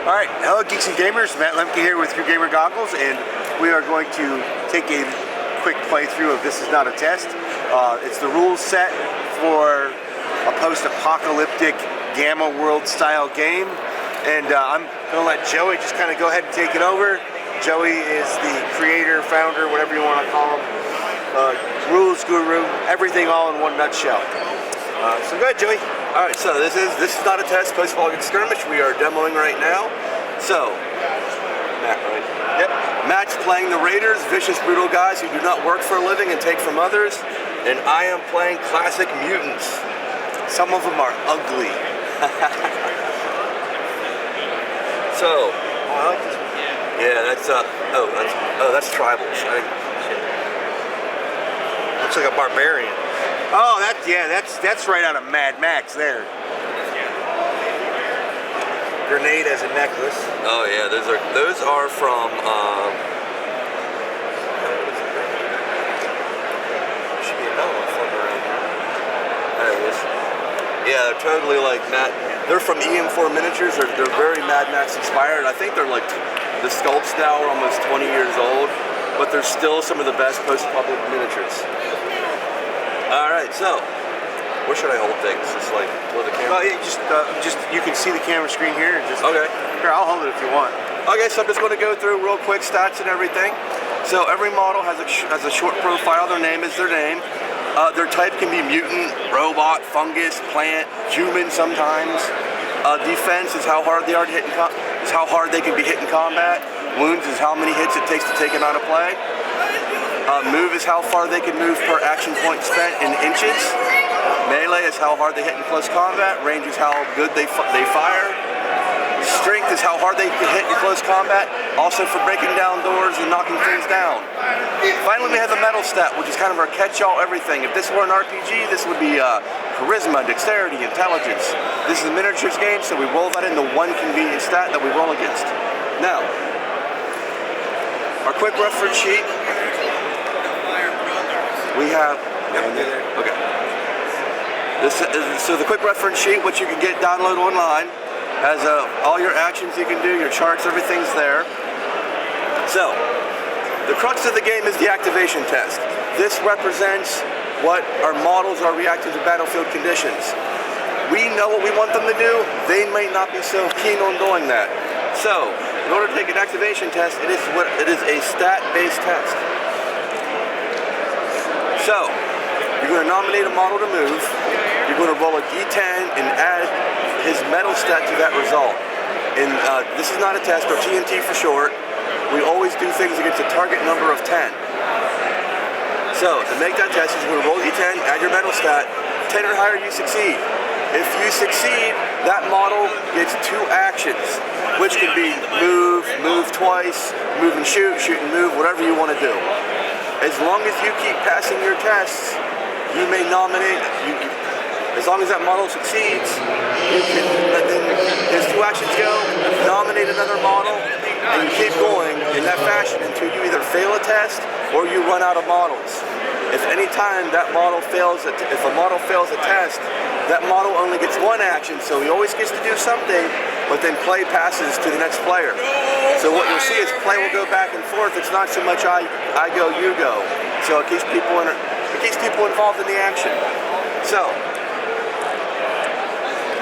Alright, hello Geeks and Gamers, Matt Lemke here with Your Gamer Goggles, and we are going to take a quick playthrough of This Is Not a Test. It's the rules set for a post-apocalyptic Gamma World style game, and I'm going to let Joey just kind of go ahead and take it over. Joey is the creator, founder, whatever you want to call him, rules guru, everything all in one nutshell. So go ahead, Joey. Alright, so this is Not a Test, post-apocalyptic skirmish. We are demoing right now. So, Matt, right? Yep. Matt's playing the Raiders, vicious, brutal guys who do not work for a living and take from others. And I am playing classic mutants. Some of them are ugly. So, I like this one. yeah, that's tribals. Looks like a barbarian. Oh, that's right out of Mad Max there. Grenade as a necklace. Oh yeah, those are from should be another one floating around here. There it is. Yeah, they're totally like Mad. They're from EM4 miniatures. They're very Mad Max inspired. I think they're like the sculpts now are almost 20 years old, but they're still some of the best post-apocalyptic miniatures. All right, so where should I hold things? Just like with the camera? Yeah, just you can see the camera screen here. Just okay. Here, I'll hold it if you want. Okay, so I'm just going to go through real quick stats and everything. So every model has a short profile. Their name is their name. Their type can be mutant, robot, fungus, plant, human sometimes. Defense is how hard they are to hit is how hard they can be hit in combat. Wounds is how many hits it takes to take them out of play. Move is how far they can move per action point spent in inches. Melee is how hard they hit in close combat. Range is how good they fire. Strength is how hard they can hit in close combat, also for breaking down doors and knocking things down. Finally, we have the metal stat, which is kind of our catch-all everything. If this were an RPG, this would be charisma, dexterity, intelligence. This is a miniatures game, so we roll that into one convenient stat that we roll against. Now, our quick reference sheet. We have, okay. So the quick reference sheet, which you can get download online, has all your actions you can do, your charts, everything's there. So, the crux of the game is the activation test. This represents what our models are reacting to battlefield conditions. We know what we want them to do, they might not be so keen on doing that. So, in order to take an activation test, it is a stat-based test. So, you're going to nominate a model to move, you're going to roll a d10 and add his metal stat to that result. And This Is Not a Test, or TNT for short, we always do things against a target number of 10. So, to make that test, you're going to roll d10, add your metal stat, 10 or higher you succeed. If you succeed, that model gets 2 actions, which can be move, move twice, move and shoot, shoot and move, whatever you want to do. As long as you keep passing your tests, you may nominate, as long as that model succeeds, you can let them, as 2 actions go, nominate another model, and you keep going in that fashion until you either fail a test or you run out of models. If any time that model fails, if a model fails a test, that model only gets 1 action, so he always gets to do something, but then play passes to the next player. So what you'll see is play will go back and forth. It's not so much I go, you go. So it keeps people involved in the action. So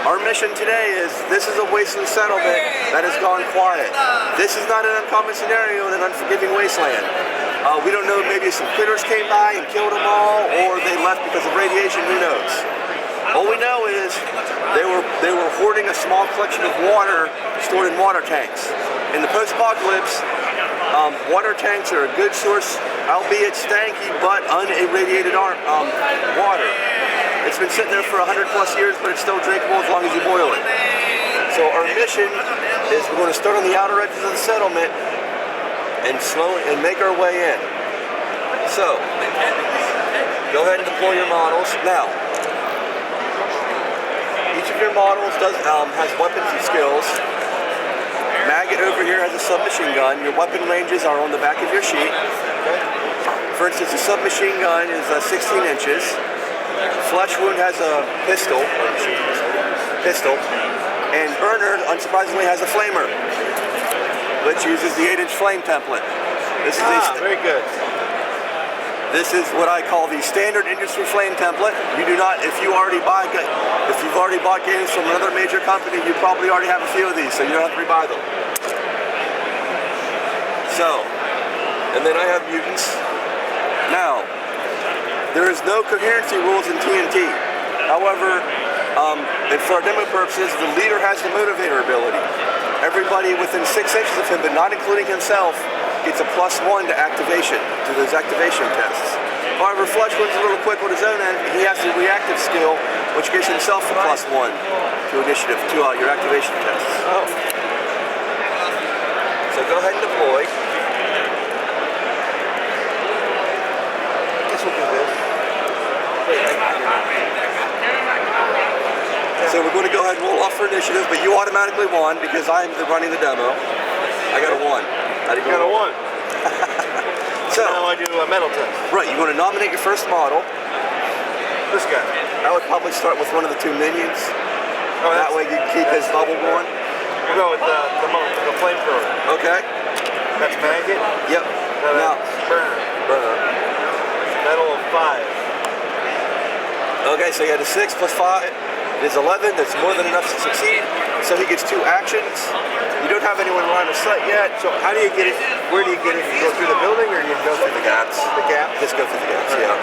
our mission today is, this is a wasteland settlement that has gone quiet. This is not an uncommon scenario in an unforgiving wasteland. We don't know, maybe some critters came by and killed them all, or they left because of radiation, who knows. All we know is they were hoarding a small collection of water stored in water tanks. In the post-apocalypse, water tanks are a good source, albeit stanky, but unirradiated water. It's been sitting there for 100+ years, but it's still drinkable as long as you boil it. So our mission is we're going to start on the outer edges of the settlement and make our way in. So, go ahead and deploy your models. Now, each of your models has weapons and skills. Maggot over here has a submachine gun. Your weapon ranges are on the back of your sheet. For instance, a submachine gun is 16 inches. Flesh Wound has a pistol, And Burner, unsurprisingly, has a flamer, which uses the 8-inch flame template. This is very good. This is what I call the standard industry flame template. You do not, if you've already bought games from another major company, you probably already have a few of these, so you don't have to rebuy them. So, and then I have mutants. Now, there is no coherency rules in TNT. However, and for our demo purposes, the leader has the motivator ability. Everybody within 6 inches of him, but not including himself, gets a +1 to activation, to those activation tests. However, Fleshwood's a little quick with his own end. He has the reactive skill, which gives himself a +1 to initiative, to your activation tests. Oh. So go ahead and deploy. This will do this. So we're going to go ahead and roll off for initiative, but you automatically won because I'm running the demo. I got a 1. You got a 1. So now I do a metal test. Right, you're going to nominate your first model. This guy. I would probably start with one of the 2 minions. Oh, that way you can keep his bubble going. We'll go with the flamethrower. Okay. That's maggot. Yep. Now, burner. Metal of 5. Okay, so you had a 6 + 5 is 11. That's more than enough to succeed. So he gets 2 actions. You don't have anyone in line of sight yet. So how do you get it? Where do you get it? You go through the building, or you go through the gaps? The gap? Just go through the gaps, yeah.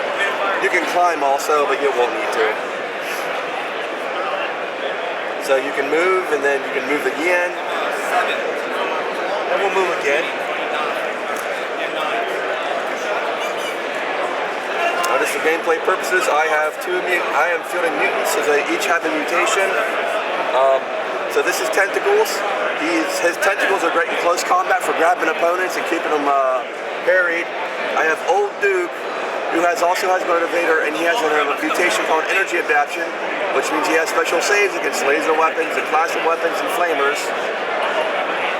You can climb also, but you won't need to. So you can move, and then you can move again. And we'll move again. Just for gameplay purposes, I am fielding mutants, so they each have a mutation. So this is Tentacles. His tentacles are great in close combat for grabbing opponents and keeping them parried. I have Old Duke, who also has Motivator, and he has a mutation called Energy Adaptation, which means he has special saves against laser weapons and classic weapons and flamers.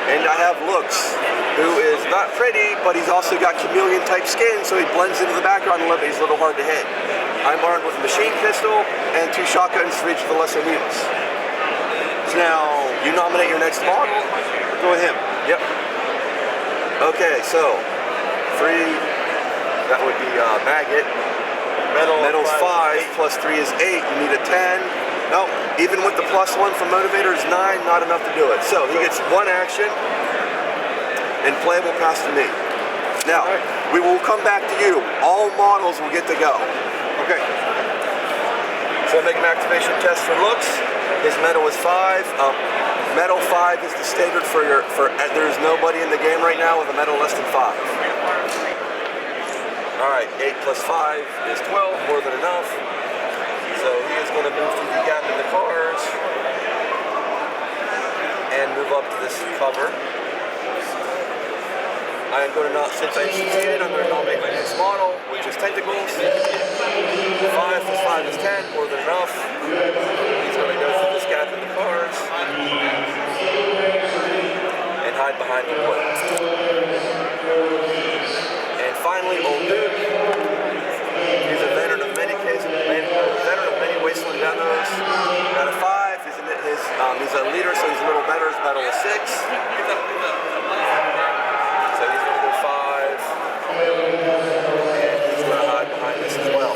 And I have Looks, who is not pretty, but he's also got chameleon-type skin, so he blends into the background a little bit. He's a little hard to hit. I'm armed with a machine pistol and 2 shotguns for each of the lesser mutants. So now, you nominate your next model. Go with him. Yep. Okay, so 3, that would be maggot. Metal's 5 + 3 is 8. You need a 10. No, even with the +1 from Motivator is 9, not enough to do it. So he gets 1 action, and play will pass to me. Now, we will come back to you. All models will get to go. Okay. So make an activation test for Looks. His metal is 5. Metal 5 is the standard there's nobody in the game right now with a metal less than 5. Alright, 8 + 5 is 12, more than enough. So he is going to move through the gap in the cars and move up to this cover. I am going to since I succeeded, I'm going to nominate my next model, which is Tentacles. 5 + 5 is 10, more than enough. He's going to go through this gap in the cars and hide behind the wood. And finally, Old Duke. He's a veteran of many wasteland demos. Got a 5. He's a leader, so he's a little better. His metal is 6. So he's going to go 5. And he's going to hide behind this as well.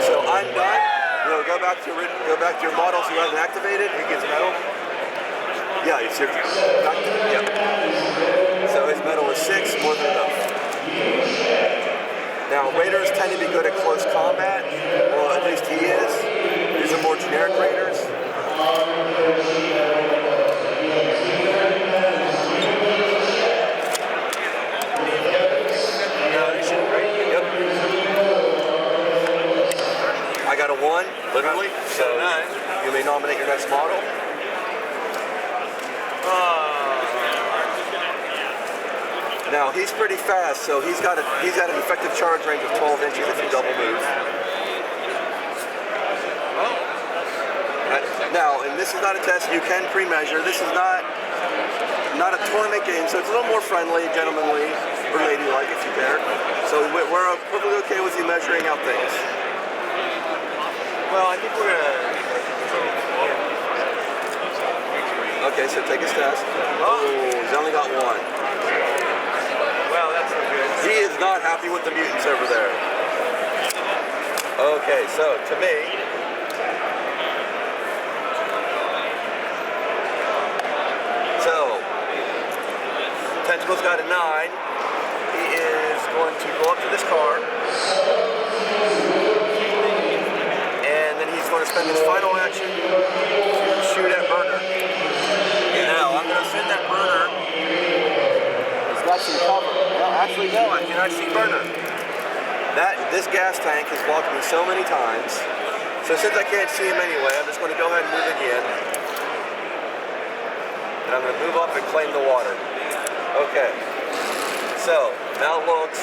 So I'm done. Go back to your models who haven't activated. He gets metal. Yeah, it's your yeah. So his metal is 6, more than enough. Now, raiders tend to be good at close combat. Well, at least he is. These are more generic raiders. Yep. I got a 1, literally. So you may nominate your next model. Now he's pretty fast, so he's got an effective charge range of 12 inches if you double move. Now, and this is not a test, you can pre-measure. This is not a tournament game, so it's a little more friendly, gentlemanly, or ladylike if you care. So we're perfectly okay with you measuring out things. Well, I think we're gonna Okay, so take his test. Oh, he's only got one. Well, that's no good. He is not happy with the mutants over there. Okay, so to me, Tentacle's got a 9. He is going to go up to this car. And then he's going to spend his final action to shoot at Burner. Now, I'm going to send that Burner. He's got some cover. Well, actually, no, I cannot see Burner. This gas tank has blocked me so many times. So since I can't see him anyway, I'm just going to go ahead and move again. And I'm going to move up and claim the water. Okay. So, now looks.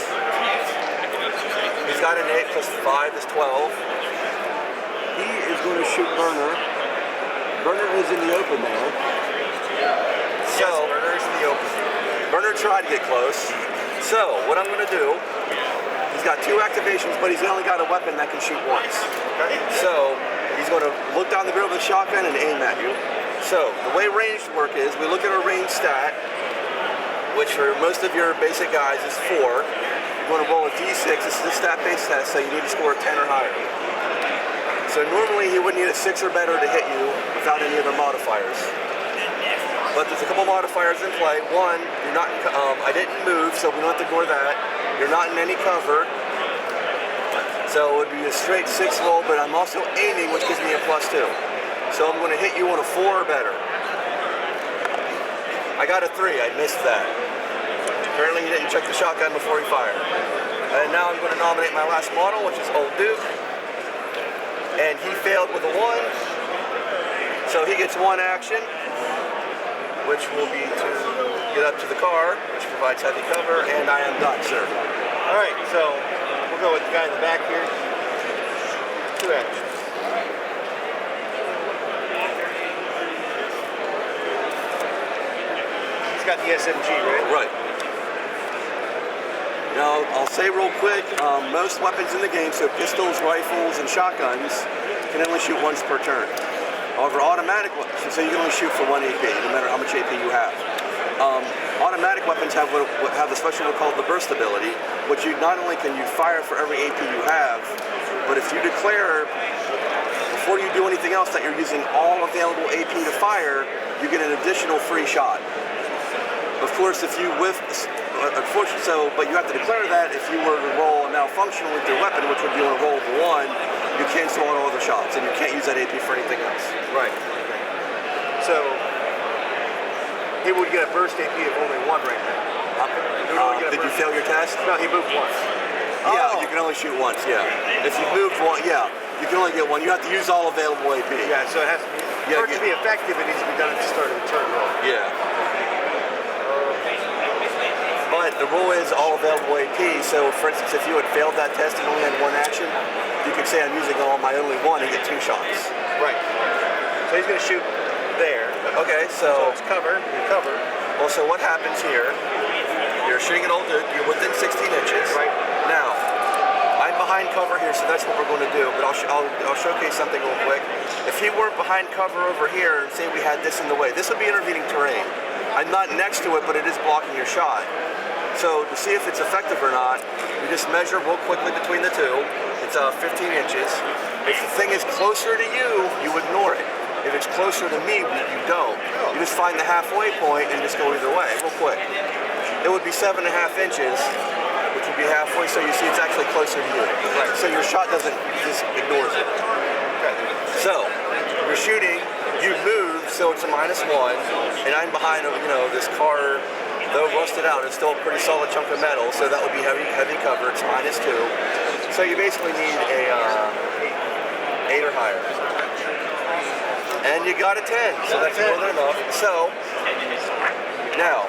He's got an 8 plus 5 is 12. He is going to shoot Burner. Burner is in the open there. So, yes, Burner is in the open. Burner tried to get close. So, what I'm going to do, he's got 2 activations, but he's only got a weapon that can shoot once. Okay. So, he's going to look down the barrel of the shotgun and aim at you. So, the way ranged work is, we look at our range stat, which for most of your basic guys is 4. You're going to roll a d6. This is a stat-based test, so you need to score a 10 or higher. So normally he would need a 6 or better to hit you without any other modifiers. But there's a couple modifiers in play. One, you're not. I didn't move, so we don't have to ignore that. You're not in any cover, so it would be a straight 6 roll. But I'm also aiming, which gives me a +2. So I'm going to hit you on a 4 or better. I got a 3. I missed that. Apparently he didn't check the shotgun before he fired. And now I'm going to nominate my last model, which is Old Duke. And he failed with a 1. So he gets 1 action, which will be to get up to the car, which provides heavy cover, and I am done, sir. All right, so we'll go with the guy in the back here. 2 actions. He's got the SMG, right? Right. Now, I'll say real quick, most weapons in the game, so pistols, rifles, and shotguns, can only shoot once per turn. However, automatic weapons, so you can only shoot for 1 AP, no matter how much AP you have. Automatic weapons have the special one called the burst ability, which you not only can you fire for every AP you have, but if you declare before you do anything else that you're using all available AP to fire, you get an additional free shot. Of course, if you whiff, unfortunately, but you have to declare that if you were to roll a malfunction with your weapon, which would be on a roll of 1, you cancel all other shots, and you can't use that AP for anything else. Right. So he would get a burst AP of only 1 right now. Did you fail your test? No, he moved once. Yeah, you can only shoot once. Yeah. If you moved 1, yeah, you can only get 1. You have to use all available AP. Yeah. So it has to be. For it to be effective, it needs to be done at the start of the turn roll. Yeah. But the rule is all available AP, so for instance, if you had failed that test and only had 1 action, you could say I'm using all my only 1 and get 2 shots. Right. So he's going to shoot there. Okay, so it's cover, you cover. Well, so what happens here, you're shooting an Old Duke, you're within 16 inches. Right. Now, I'm behind cover here, so that's what we're going to do, but I'll showcase something real quick. If he were behind cover over here, and say we had this in the way, this would be intervening terrain. I'm not next to it, but it is blocking your shot. So to see if it's effective or not, you just measure real quickly between the two. It's 15 inches. If the thing is closer to you, you ignore it. If it's closer to me, you don't. You just find the halfway point and just go either way, real quick. It would be 7.5 inches, which would be halfway, so you see it's actually closer to you. Right. So your shot just ignores it. Okay. So you're shooting, you move, so it's a -1, and I'm behind, this car. Though rusted out, it's still a pretty solid chunk of metal, so that would be heavy cover. It's -2. So you basically need a 8 or higher. And you got a 10, so that's more than enough. So, now,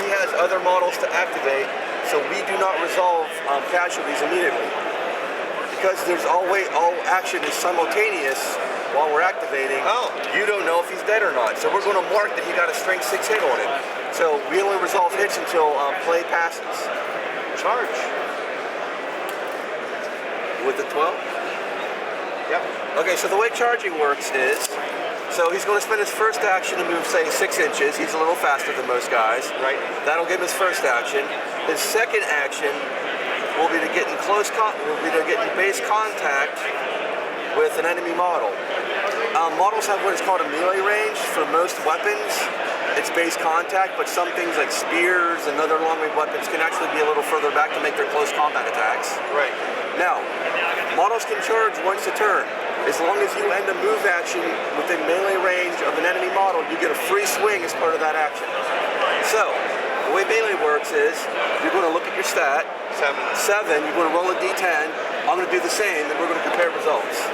he has other models to activate, so we do not resolve casualties immediately. Because all action is simultaneous while we're activating. You don't know if he's dead or not. So we're going to mark that he got a strength 6 hit on him. So we only resolve hits until play passes. Charge. With the 12? Yep. Okay, so the way charging works is, So he's going to spend his first action to move, say, 6 inches. He's a little faster than most guys. Right. That'll give him his first action. His second action will be to get in base contact with an enemy model. Models have what is called a melee range for most weapons. It's base contact, but some things like spears and other long-range weapons can actually be a little further back to make their close combat attacks. Right. Now, models can charge once a turn. As long as you end a move action within melee range of an enemy model, you get a free swing as part of that action. So, the way melee works is, you're going to look at your stat. 7, you're going to roll a d10. I'm going to do the same, and we're going to compare results.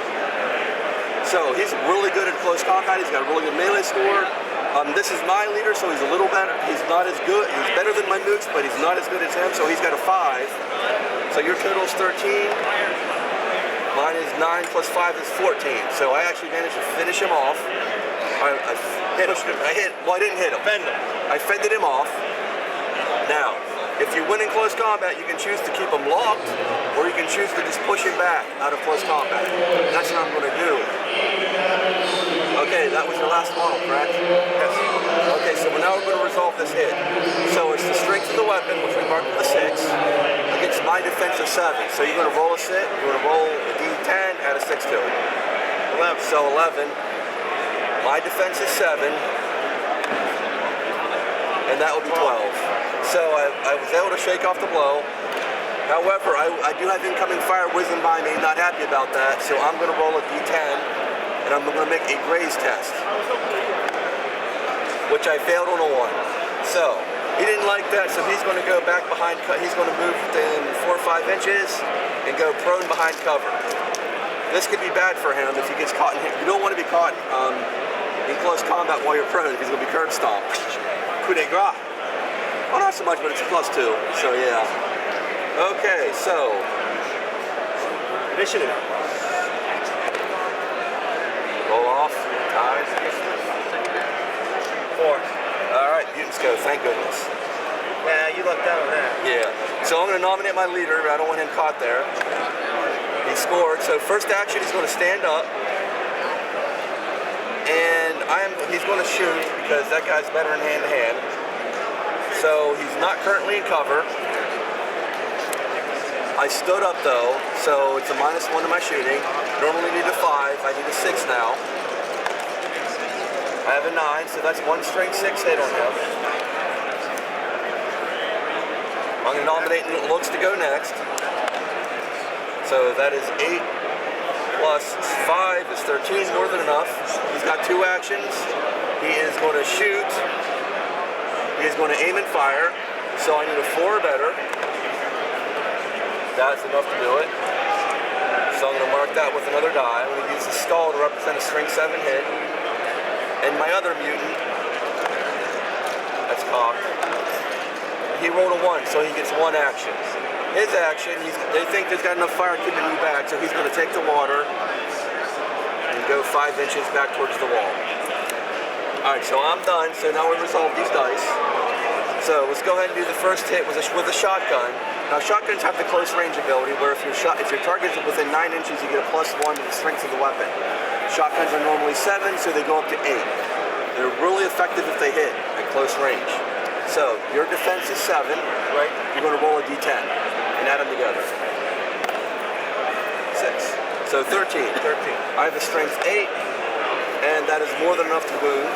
So, he's really good at close combat. He's got a really good melee score. This is my leader, so he's a little better. He's not as good. He's better than my mooks, but he's not as good as him, so he's got a 5. So your total is 13. Mine is 9 plus 5 is 14. So I actually managed to finish him off. I didn't hit him. Fend him. I fended him off. Now, if you win in close combat, you can choose to keep him locked, or you can choose to just push him back out of close combat. And that's what I'm going to do. Okay, that was your last model, correct? Yes. Okay, so now we're going to resolve this hit. So it's the strength of the weapon, which we marked with a 6, against my defense of 7. So you're going to roll a 6, you're going to roll a d10, add a 6 to it. 11. So 11. My defense is 7, and that will be 12. So I was able to shake off the blow. However, I do have incoming fire whizzing by me, not happy about that, so I'm going to roll a d10, and I'm going to make a graze test, which I failed on a 1. So, he didn't like that, so he's going to go back behind, he's going to move within 4 or 5 inches and go prone behind cover. This could be bad for him if he gets caught in, you don't want to be caught in close combat while you're prone, because he's going to be curb stomped. Coup de grace. Well, not so much, but it's a +2, so yeah. Okay, so. Initiative. Roll off. Ties. 4. Alright, mutants go, thank goodness. Yeah, you lucked out on that. Yeah. So I'm going to nominate my leader. I don't want him caught there. He scored. So first action, he's going to stand up. And he's going to shoot because that guy's better in hand-to-hand. So he's not currently in cover. I stood up though, so it's a -1 to my shooting. Normally need a 5, I need a 6 now. I have a 9, so that's 1 strength 6 hit on him. I'm going to nominate looks to go next. So that is 8 plus 5 is 13, more than enough. He's got 2 actions. He is going to shoot. He is going to aim and fire. So I need a 4 or better. That's enough to do it. So I'm going to mark that with another die. I'm going to use the skull to represent a strength 7 hit. And my other mutant, that's cocked, he rolled a 1, so he gets 1 action. His action, they think there's got enough fire keeping me back, so he's going to take the water and go 5 inches back towards the wall. Alright, so I'm done, so now we resolve these dice. So let's go ahead and do the first hit with a shotgun. Now shotguns have the close range ability where if your target's within 9 inches, you get a +1 to the strength of the weapon. Shotguns are normally 7, so they go up to 8. They're really effective if they hit at close range. So your defense is 7, right? You're going to roll a d10 and add them together. 6. So 13. I have a strength 8, and that is more than enough to wound.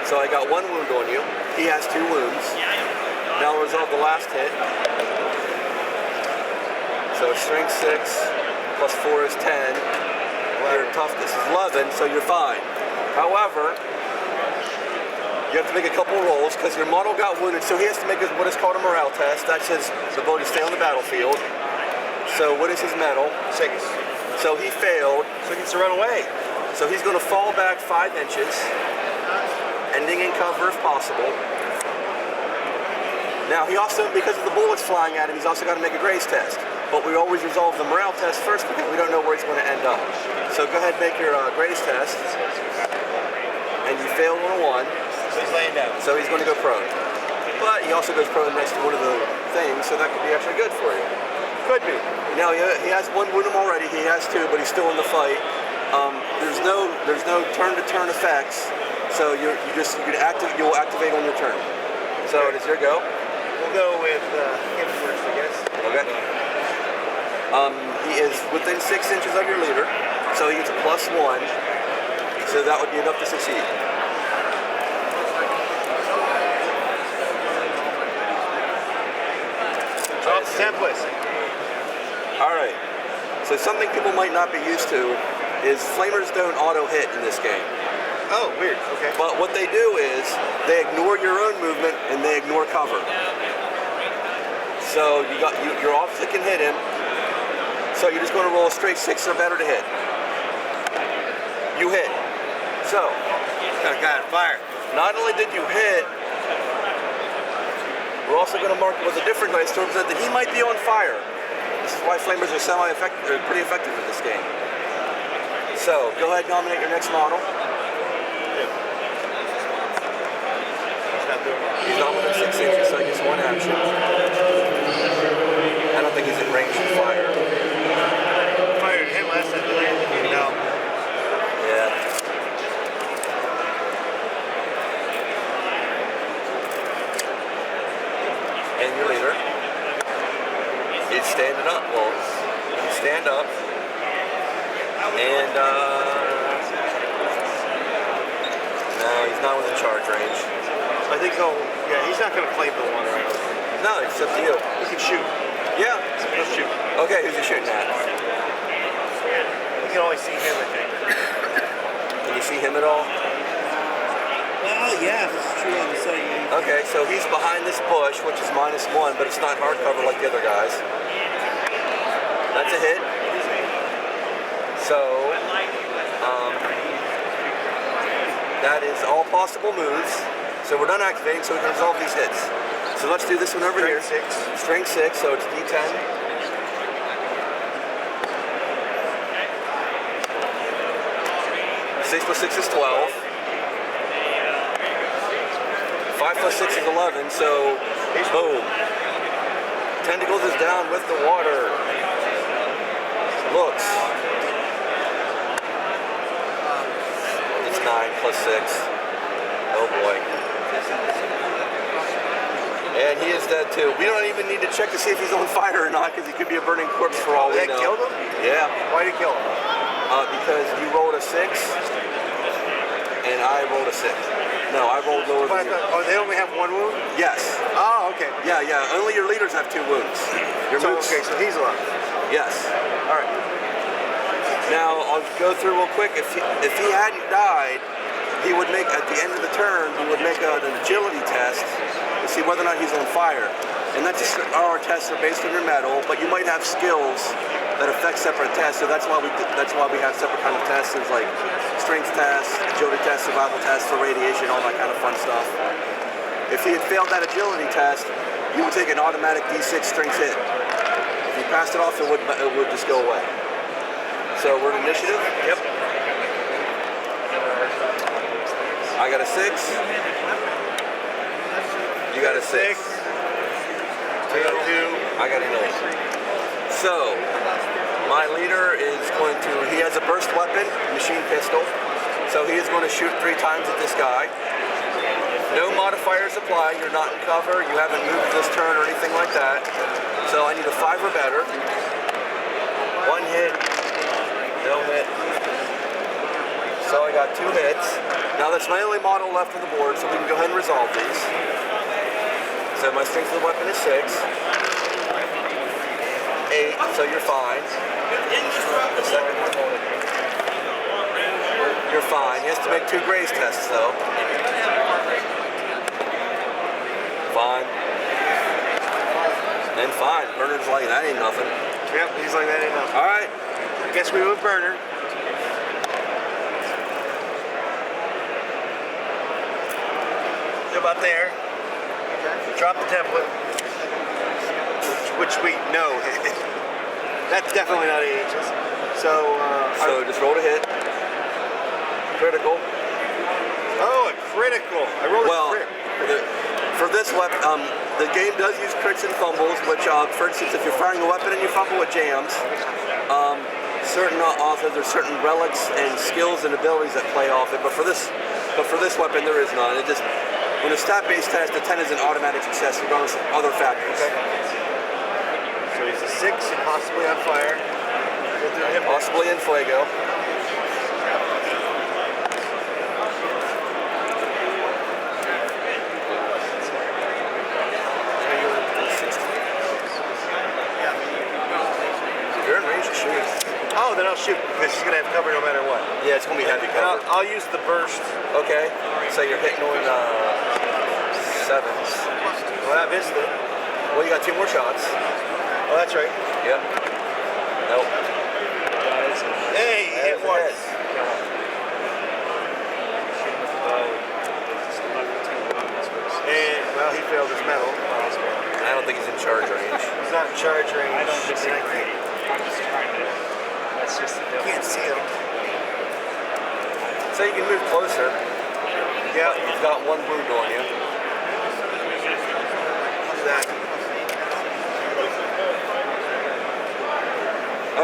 So I got 1 wound on you. He has 2 wounds. Now I'll resolve the last hit. So strength 6 plus 4 is 10. Your toughness is 11, so you're fine. However, you have to make a couple of rolls because your model got wounded, so he has to make what is called a morale test. That's his ability to stay on the battlefield. So what is his medal? 6. So he failed. So he gets to run away. So he's going to fall back 5 inches, ending in cover if possible. Now he also, because of the bullets flying at him, he's also got to make a graze test. But we always resolve the morale test first because we don't know where he's going to end up. So go ahead and make your graze test. And you failed on a 1. So he's laying down. So he's going to go prone. But he also goes prone next to one of the things, so that could be actually good for you. Could be. Now he has 1 wound him already, he has 2, but he's still in the fight. There's no turn-to-turn effects, so you'll activate on your turn. So does your go? We'll go with him first, I guess. Okay. He is within 6 inches of your leader, so he gets a +1. So that would be enough to succeed. Drop the templates. All right. So something people might not be used to is flamers don't auto hit in this game. Oh, weird. Okay. But what they do is they ignore your own movement and they ignore cover. So your officer can hit him. So you're just going to roll a straight 6 or better to hit. You hit. So Got a guy on fire. not only did you hit, we're also going to mark with a different dice to represent that he might be on fire. This is why flamers are pretty effective in this game. So go ahead and nominate your next model. He's not within 6 inches, so he gets 1 action. I don't think he's in range of fire. Fired him last time, didn't he? No. Yeah. And your leader. He's standing up. Well, you stand up. And, no, he's not within charge range. I think he's not going to claim the one, right? No, it's up to you. He can shoot. Yeah. Let's shoot. Okay, who's he shooting at? You can only see him, I think. Can you see him at all? Well, yeah, this is true on the site. Okay, so he's behind this bush, which is -1, but it's not hardcover like the other guys. That's a hit. So, that is all possible moves. So we're done activating, so we can resolve these hits. So let's do this one over here. Strength 6, so it's D10. Six plus 6 is 12. 5 plus 6 is 11, so boom. Tentacles is down with the water. Looks. It's 9 plus 6. Oh boy. And he is dead too. We don't even need to check to see if he's on fire or not, because he could be a burning corpse for all we know. That killed him? Yeah. Why did it kill him? Because you rolled a 6, and I rolled a 6. No, I rolled lower than you. Oh, they only have 1 wound? Yes. Oh, okay. Yeah. Only your leaders have 2 wounds. Your moves. Okay, so he's alive. Yes. All right. Now I'll go through real quick. If he hadn't died, he would make at the end of the turn. He would make an agility test to see whether or not he's on fire. And that's just our tests are based on your metal, but you might have skills that affect separate tests. So that's why we have separate kind of tests, like strength tests, agility tests, survival tests for radiation, all that kind of fun stuff. If he had failed that agility test, he would take an automatic D6 strength hit. If he passed it off, it would just go away. So we're in initiative. Yep. I got a 6. You got a 6. I got an 8. So, my leader is going to, he has a burst weapon, machine pistol. So he is going to shoot 3 times at this guy. No modifiers apply, you're not in cover, you haven't moved this turn or anything like that. So I need a 5 or better. 1 hit, no hit. So I got 2 hits. Now that's my only model left on the board, so we can go ahead and resolve these. So my strength of the weapon is 6. 8, so you're fine. The second one, you're fine. He has to make 2 graze tests though. Fine. And fine. Bernard's like, that ain't nothing. Yep, he's like, that ain't nothing. Alright. I guess we move Bernard. About there. Drop the template. Which we know. That's definitely not 8 inches. So just roll a hit. Critical. Oh, a critical. I rolled a crit. For this weapon, the game does use crits and fumbles, which, for instance, if you're firing a weapon and you fumble, it jams. certain authors, there's certain relics and skills and abilities that play off it, but for this weapon there is none. It just, when a stat-based test, a 10 is an automatic success regardless of other factors. Okay. So he's a 6 and possibly on fire. We'll do him Possibly in fuego. You're in range to shoot. Oh, then I'll shoot because she's gonna have cover no matter what. Yeah, it's gonna be heavy And cover. I'll use the burst. Okay, so you're hitting on 7s. Well, I missed it. Well, you got 2 more shots. Oh, that's right. Yep. Nope. Hey, he hit once. And well, he failed his medal. I don't think he's in charge range. He's not in charge range. I don't disagree. I'm just trying to. That's just the Can't difference. see him. So you can move closer. Yeah. You've got 1 wound on you. Do that.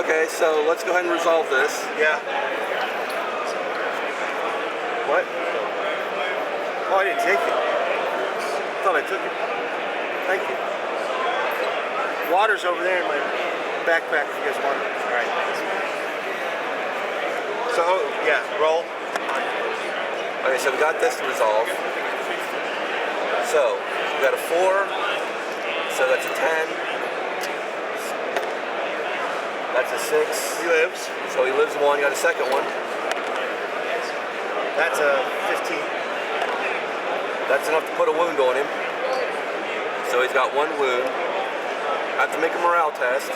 Okay, so let's go ahead and resolve this. Yeah. What? Oh, I didn't take it. Thought I took it. Thank you. Water's over there in my backpack if you guys want it. All right. So, yeah, roll. Okay, so we got this to resolve. So, we got a 4. So that's a 10. That's a 6. He lives. So he lives 1. You got a second one. That's a 15. That's enough to put a wound on him. So he's got 1 wound. I have to make a morale test,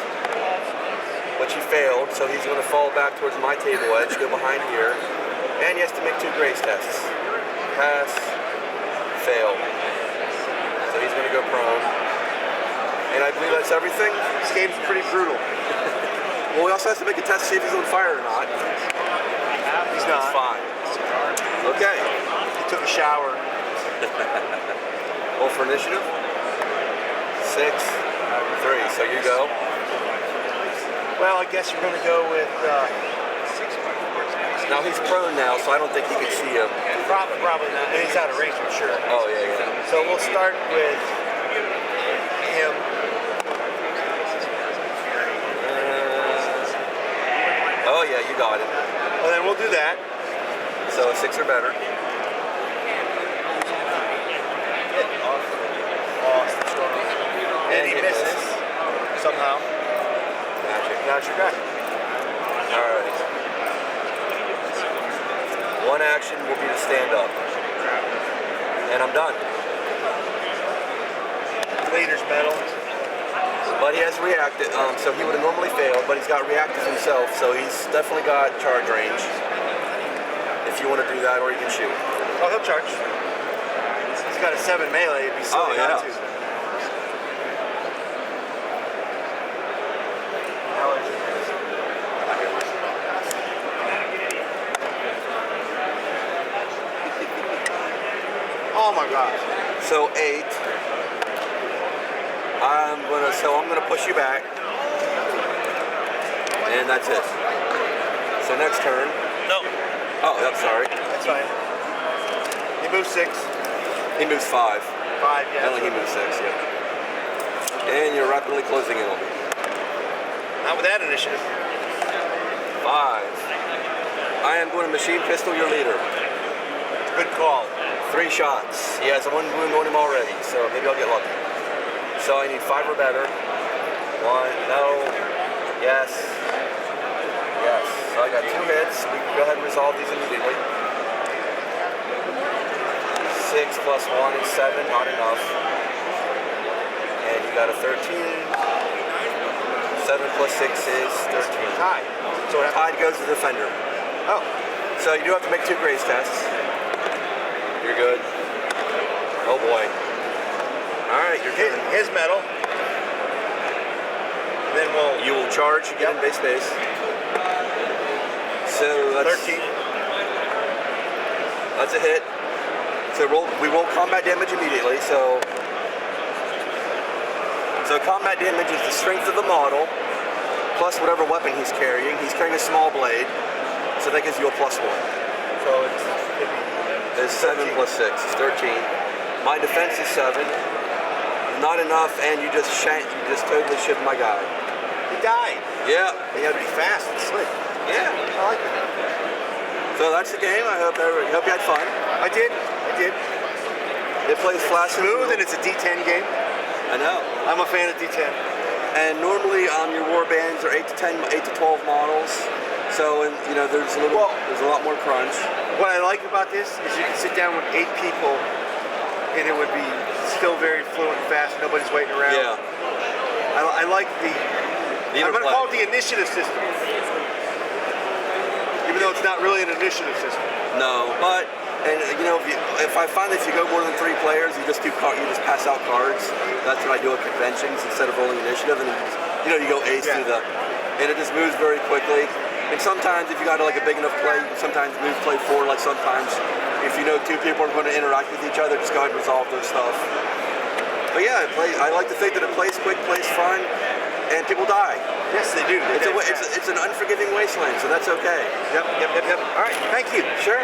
which he failed, so he's going to fall back towards my table edge, go behind here, and he has to make 2 grace tests. Pass, fail. So he's going to go prone. And I believe that's everything. This game's pretty brutal. Well, he also has to make a test to see if he's on fire or not. He's not. He's fine. Okay. He took a shower. Roll for initiative. 6, 3. So you go. Well, I guess we're going to go with Now he's prone now, so I don't think he can see him. probably not. And he's out of range, I'm sure. Oh, yeah. So we'll start with him. Oh, yeah, you got it. And then we'll do that. So a 6 or better. And he misses somehow. Magic. Now it's your guy. Alright. 1 action will be to stand up. And I'm done. Leader's medal. But he has reactive, so he would have normally failed, but he's got reactive himself, so he's definitely got charge range. If you want to do that, or you can shoot. Oh, he'll charge. He's got a 7 melee. It'd be silly not to. Oh my gosh. So 8. I'm gonna push you back. And that's it. So next turn. No. Oh, I'm sorry. That's fine. He moves 6. He moves 5. 5, yeah. Only he moves 6, yeah. And you're rapidly closing in on me. Not with that initiative. 5. I am going to machine pistol your leader. Good call. 3 shots. He has 1 wound on him already, so maybe I'll get lucky. So I need 5 or better. 1, no, yes, yes. So I got 2 hits. We can go ahead and resolve these immediately. 6 plus 1 is 7, not enough. And you got a 13. 7 plus 6 is 13. Tie. So what happened? Tied goes to the defender. Oh. So you do have to make 2 grace tests. You're good. Oh boy. Alright, you're good. His medal. Then You will charge, you get in base base. So that's 13. That's a hit. So we roll combat damage immediately. So combat damage is the strength of the model plus whatever weapon he's carrying. He's carrying a small blade, so that gives you a +1. So It's 7 plus 6 is 13. My defense is 7. Not enough, and you just totally shipped my guy. he died. Yeah. He had to be fast and slick. Yeah. I like it. So that's the game. I hope you had fun. I did. It plays flash Smooth, and it's a D10 game. I know. I'm a fan of D10. And normally your war bands are 8 to 12 models. So there's a lot more crunch. What I like about this is you can sit down with 8 people, and it would be still very fluent and fast. Nobody's waiting around. Yeah. I like the. I'm going to call it the initiative system, even though it's not really an initiative system. No, but if I find that if you go more than 3 players, you just pass out cards. That's what I do at conventions instead of rolling initiative, and you go ace through and it just moves very quickly. And sometimes if you got like a big enough play, you can sometimes play 4. Like sometimes if you know 2 people are going to interact with each other, just go ahead and resolve their stuff. But yeah, I like to think that it plays quick, plays fun, and people die. Yes, they do. It's an unforgiving wasteland, so that's okay. Yep. All right, thank you. Sure.